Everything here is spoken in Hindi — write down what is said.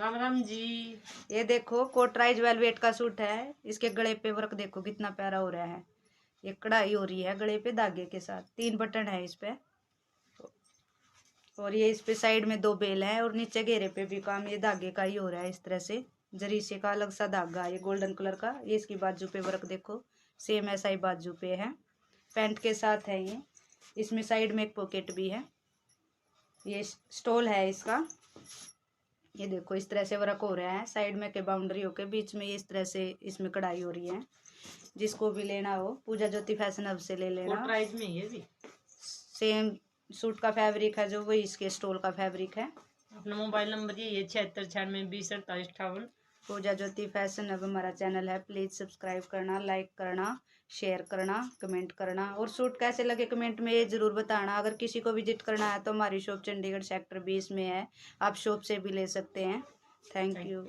राम राम जी। ये देखो कोटराइज वेलवेट का सूट है। इसके गले पे वर्क देखो कितना प्यारा हो रहा है। ये कढ़ाई हो रही है गले पे धागे के साथ, 3 बटन है इस पे। और ये इस पे साइड में 2 बेल है और नीचे घेरे पे भी काम ये धागे का ही हो रहा है। इस तरह से जरी से का अलग सा धागा, ये गोल्डन कलर का। ये इसकी बाजू पे वर्क देखो, सेम ऐसा ही बाजू पे है, पैंट के साथ है ये। इसमें साइड में एक पॉकेट भी है। ये स्टोल है इसका। ये देखो इस तरह से वर्क हो रहा है, साइड में के बाउंड्री होके बीच में ये इस तरह से इसमें कढ़ाई हो रही है। जिसको भी लेना हो पूजा ज्योति फैशन हब से ले लेना। प्राइस में ये भी सेम सूट का फैब्रिक है जो, वही इसके स्टोल का फैब्रिक है। अपना मोबाइल नंबर ये 7696204858। पूजा ज्योति फैशन हब हमारा चैनल है। प्लीज़ सब्सक्राइब करना, लाइक करना, शेयर करना, कमेंट करना। और सूट कैसे लगे कमेंट में ये ज़रूर बताना। अगर किसी को विजिट करना है तो हमारी शॉप चंडीगढ़ सेक्टर 20 में है, आप शॉप से भी ले सकते हैं। Thank you.